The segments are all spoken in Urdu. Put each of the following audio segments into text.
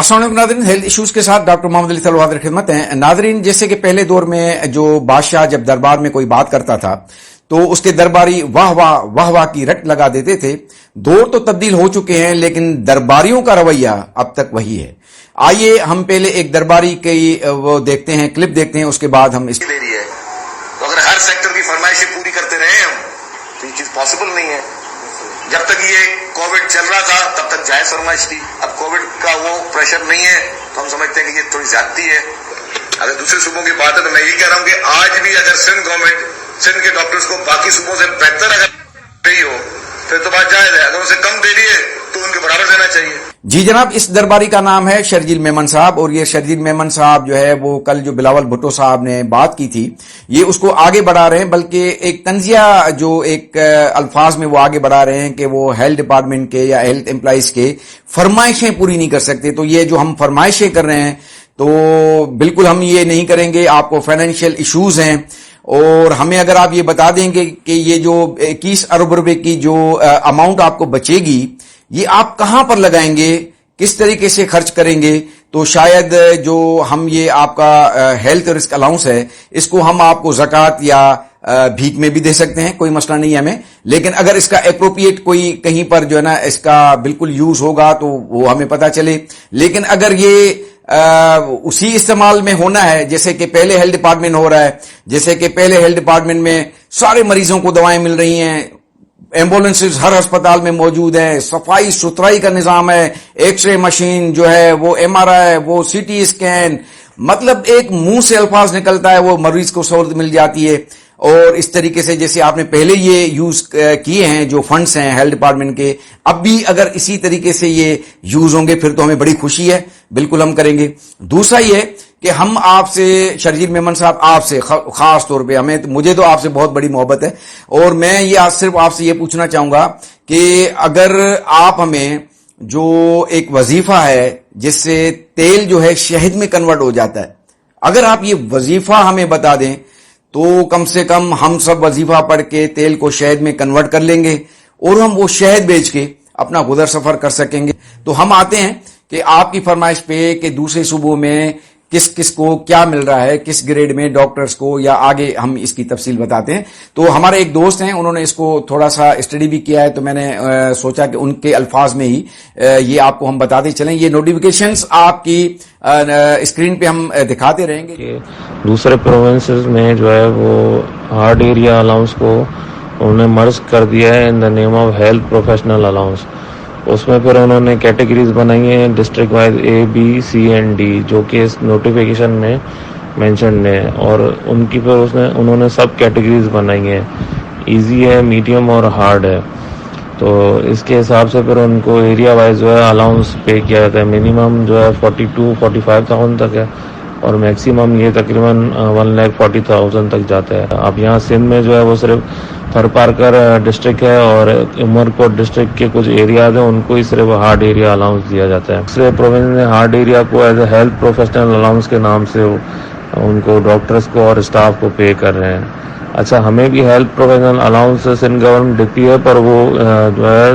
السلام علیکم ناظرین، ہیلتھ ایشوز کے ساتھ ڈاکٹر محمد علی طلوع حاضر خدمت ہیں۔ ناظرین، جیسے کہ پہلے دور میں جو بادشاہ جب دربار میں کوئی بات کرتا تھا تو اس کے درباری واہ واہ واہ واہ کی رٹ لگا دیتے تھے۔ دور تو تبدیل ہو چکے ہیں لیکن درباریوں کا رویہ اب تک وہی ہے۔ آئیے ہم پہلے ایک درباری کی وہ دیکھتے ہیں، کلپ دیکھتے ہیں، اس کے بعد ہم اس دے رہی ہے تو اگر ہر سیکٹر کی فرمائشیں پوری کرتے رہے ہم تو یہ چیز پاسبل نہیں ہے۔ جب تک یہ کووڈ چل رہا تھا تب تک جائز فرمائش تھی، اب کووڈ کا وہ پریشر نہیں ہے تو ہم سمجھتے ہیں کہ یہ تھوڑی زیادتی ہے۔ اگر دوسرے صوبوں کی بات ہے تو میں یہ کہہ رہا ہوں کہ آج بھی اگر سندھ گورنمنٹ سندھ کے ڈاکٹرز کو باقی صوبوں سے بہتر اگر رہی ہو پھر تو بات جائز ہے، اگر اسے کم دے رہی ہے تو ان کے برابر دینا چاہیے۔ جی جناب، اس درباری کا نام ہے شرجیل میمن صاحب، اور یہ شرجیل میمن صاحب جو ہے وہ کل جو بلاول بھٹو صاحب نے بات کی تھی یہ اس کو آگے بڑھا رہے ہیں، بلکہ ایک تنزیہ جو ایک الفاظ میں وہ آگے بڑھا رہے ہیں کہ وہ ہیلتھ ڈپارٹمنٹ کے یا ہیلتھ امپلائیز کے فرمائشیں پوری نہیں کر سکتے۔ تو یہ جو ہم فرمائشیں کر رہے ہیں تو بالکل ہم یہ نہیں کریں گے۔ آپ کو فائنینشیل ایشوز ہیں اور ہمیں اگر آپ یہ بتا دیں گے کہ یہ جو 21 ارب روپے کی جو اماؤنٹ آپ کو بچے گی یہ آپ کہاں پر لگائیں گے، کس طریقے سے خرچ کریں گے، تو شاید جو ہم یہ آپ کا ہیلتھ رسک الاؤنس ہے اس کو ہم آپ کو زکوٰۃ یا بھیک میں بھی دے سکتے ہیں، کوئی مسئلہ نہیں ہے ہمیں، لیکن اگر اس کا اپروپریٹ کوئی کہیں پر جو ہے نا اس کا بالکل یوز ہوگا تو وہ ہمیں پتہ چلے۔ لیکن اگر یہ اسی استعمال میں ہونا ہے جیسے کہ پہلے ہیلتھ ڈپارٹمنٹ ہو رہا ہے، جیسے کہ پہلے ہیلتھ ڈپارٹمنٹ میں سارے مریضوں کو دوائیں مل رہی ہیں، ایمبولینسز ہر ہسپتال میں موجود ہیں، صفائی ستھرائی کا نظام ہے، ایکس رے مشین جو ہے وہ ایم آر آئی، وہ سی ٹی اسکین، مطلب ایک منہ سے الفاظ نکلتا ہے وہ مریض کو سہولت مل جاتی ہے۔ اور اس طریقے سے جیسے آپ نے پہلے یہ یوز کیے ہیں جو فنڈز ہیں ہیلتھ ڈپارٹمنٹ کے، اب بھی اگر اسی طریقے سے یہ یوز ہوں گے پھر تو ہمیں بڑی خوشی ہے، بالکل ہم کریں گے۔ دوسرا یہ کہ ہم آپ سے شرجیل میمن صاحب، آپ سے خاص طور پہ مجھے تو آپ سے بہت بڑی محبت ہے، اور میں یہ آج صرف آپ سے یہ پوچھنا چاہوں گا کہ اگر آپ ہمیں جو ایک وظیفہ ہے جس سے تیل جو ہے شہد میں کنورٹ ہو جاتا ہے، اگر آپ یہ وظیفہ ہمیں بتا دیں تو کم سے کم ہم سب وظیفہ پڑھ کے تیل کو شہد میں کنورٹ کر لیں گے اور ہم وہ شہد بیچ کے اپنا گزر سفر کر سکیں گے۔ تو ہم آتے ہیں کہ آپ کی فرمائش پہ کہ دوسرے صوبوں میں کس کس کو کیا مل رہا ہے، کس گریڈ میں ڈاکٹرز کو، یا آگے ہم اس کی تفصیل بتاتے ہیں۔ تو ہمارے ایک دوست ہیں، انہوں نے اس کو تھوڑا سا اسٹڈی بھی کیا ہے تو میں نے سوچا کہ ان کے الفاظ میں ہی یہ آپ کو ہم بتاتے چلیں۔ یہ نوٹیفیکیشنز آپ کی اسکرین پہ ہم دکھاتے رہیں گے کہ دوسرے پروونسز میں جو ہے وہ ہارڈ ایریا الاؤنس کو انہوں نے مرج کر دیا ہے in the name of health professional allowance. اس میں پھر انہوں نے کیٹیگریز بنائی ہیں district wise A B C and D, جو کہ اس نوٹیفیکیشن میں مینشنڈ ہے، اور ان کی پھر انہوں نے سب کیٹیگریز بنائی ہیں، ایزی ہے، میڈیم اور ہارڈ ہے۔ تو اس کے حساب سے پھر ان کو ایریا وائز جو ہے الاؤنس پے کیا جاتا ہے۔ منیمم جو ہے 42-45,000 تک ہے اور میکسیمم یہ تقریباً 1,40,000 تک جاتا ہے۔ اب یہاں سندھ میں جو ہے وہ صرف تھر پارکر ڈسٹرکٹ ہے اور عمر کوٹ ڈسٹرکٹ کے کچھ ایریاز ہیں ان کو ہی صرف ہارڈ ایریا الاؤنس دیا جاتا ہے۔ دوسرے پروونس نے ہارڈ ایریا کو as a health professional allowance کے نام سے ان کو ڈاکٹرز کو اور اسٹاف کو پے کر رہے ہیں۔ اچھا، ہمیں بھی health professional allowance Sindh government دیتی ہے پر وہ جو ہے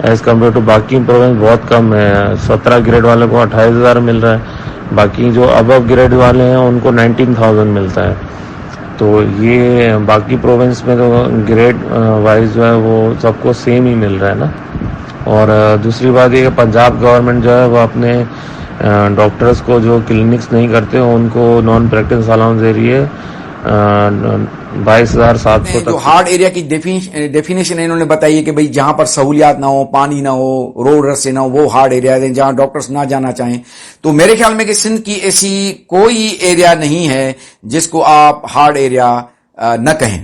ایز کمپیئر ٹو باقی پروونس بہت کم ہے۔ 17 گریڈ والے کو 28,000 مل رہا ہے، باقی جو ابو گریڈ والے ہیں ان کو 19,000 ملتا ہے۔ تو یہ باقی پروونس میں تو گریڈ وائز جو ہے وہ سب کو سیم ہی مل رہا ہے نا۔ اور دوسری بات یہ کہ پنجاب گورنمنٹ جو ہے وہ اپنے ڈاکٹرز کو جو کلینکس نہیں کرتے ان کو نان پریکٹس الاؤنس دے رہی ہے 22,700 جو تک۔ ہارڈ ایریا کی ڈیفینیشن انہوں نے بتائی ہے کہ بھئی جہاں پر سہولیات نہ ہو، پانی نہ ہو، روڈ رستے نہ ہو، وہ ہارڈ ایریا ہیں جہاں ڈاکٹرز نہ جانا چاہیں۔ تو میرے خیال میں کہ سندھ کی ایسی کوئی ایریا نہیں ہے جس کو آپ ہارڈ ایریا نہ کہیں۔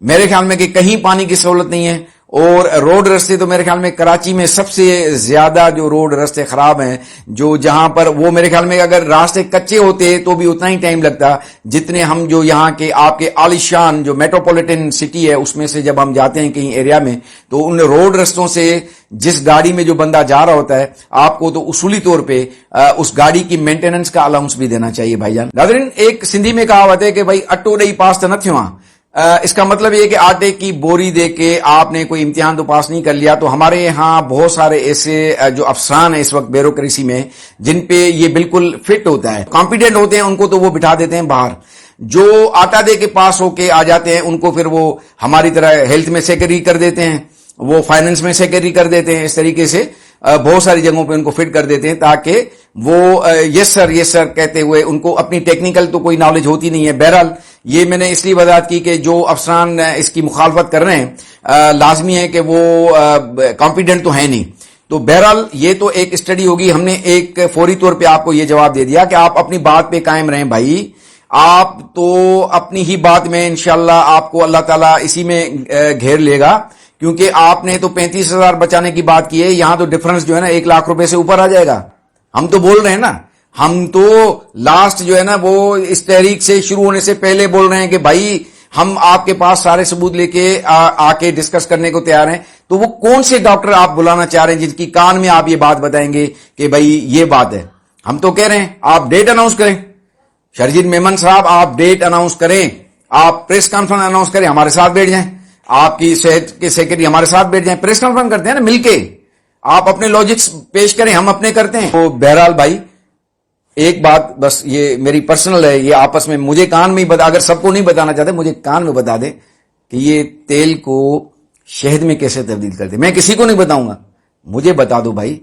میرے خیال میں کہ کہیں پانی کی سہولت نہیں ہے، اور روڈ رستے تو میرے خیال میں کراچی میں سب سے زیادہ جو روڈ رستے خراب ہیں، جو جہاں پر وہ میرے خیال میں اگر راستے کچے ہوتے تو بھی اتنا ہی ٹائم لگتا جتنے ہم جو یہاں کے آپ کے عالیشان جو میٹروپولیٹن سٹی ہے اس میں سے جب ہم جاتے ہیں کہیں ایریا میں تو ان روڈ رستوں سے جس گاڑی میں جو بندہ جا رہا ہوتا ہے آپ کو تو اصولی طور پہ اس گاڑی کی مینٹیننس کا الاؤنس بھی دینا چاہیے بھائی جان۔ ناظرین، ایک سندھی میں کہاوت ہے کہ بھائی اٹو ڈئی پاس تو نہ تھیواں، اس کا مطلب یہ کہ آٹے کی بوری دے کے آپ نے کوئی امتحان تو پاس نہیں کر لیا. تو ہمارے یہاں بہت سارے ایسے جو افسران ہیں اس وقت بیوروکریسی میں جن پہ یہ بالکل فٹ ہوتا ہے, کمپیٹنٹ ہوتے ہیں, ان کو تو وہ بٹھا دیتے ہیں باہر. جو آٹا دے کے پاس ہو کے آ جاتے ہیں ان کو پھر وہ ہماری طرح ہیلتھ میں سیکرٹری کر دیتے ہیں, وہ فائننس میں سیکرٹری کر دیتے ہیں. اس طریقے سے بہت ساری جگہوں پہ ان کو فٹ کر دیتے ہیں تاکہ وہ یس سر کہتے ہوئے, ان کو اپنی ٹیکنیکل تو کوئی نالج ہوتی نہیں ہے. بہرحال یہ میں نے اس لیے وضاحت کی کہ جو افسران اس کی مخالفت کر رہے ہیں لازمی ہے کہ وہ کمپیٹنٹ تو ہیں نہیں. تو بہرحال یہ تو ایک اسٹڈی ہوگی. ہم نے ایک فوری طور پہ آپ کو یہ جواب دے دیا کہ آپ اپنی بات پہ قائم رہیں بھائی. آپ تو اپنی ہی بات میں انشاءاللہ آپ کو اللہ تعالیٰ اسی میں گھیر لے گا, کیونکہ آپ نے تو 35,000 بچانے کی بات کی ہے. یہاں تو ڈفرنس جو ہے نا 1 لاکھ روپے سے اوپر آ جائے گا. ہم تو بول رہے ہیں نا, ہم تو لاسٹ جو ہے نا وہ اس تحریک سے شروع ہونے سے پہلے بول رہے ہیں کہ بھائی ہم آپ کے پاس سارے ثبوت لے کے آ کے ڈسکس کرنے کو تیار ہیں. تو وہ کون سے ڈاکٹر آپ بلانا چاہ رہے ہیں جن کی کان میں آپ یہ بات بتائیں گے کہ بھائی یہ بات ہے؟ ہم تو کہہ رہے ہیں آپ ڈیٹ اناؤنس کریں. شرجیل میمن صاحب آپ ڈیٹ اناؤنس کریں, آپ پریس کانفرنس اناؤنس کریں, ہمارے ساتھ بیٹھ جائیں. آپ کی صحت کے سیکرٹری ہمارے ساتھ بیٹھ جائیں, پریس کانفرنس کرتے ہیں نا مل کے. آپ اپنے لاجکس پیش کریں, ہم اپنے کرتے ہیں. تو بہرحال بھائی ایک بات بس یہ میری پرسنل ہے, یہ آپس میں مجھے کان میں ہی بتا, اگر سب کو نہیں بتانا چاہتے مجھے کان میں بتا دیں کہ یہ تیل کو شہد میں کیسے تبدیل کرتے. میں کسی کو نہیں بتاؤں گا, مجھے بتا دو بھائی.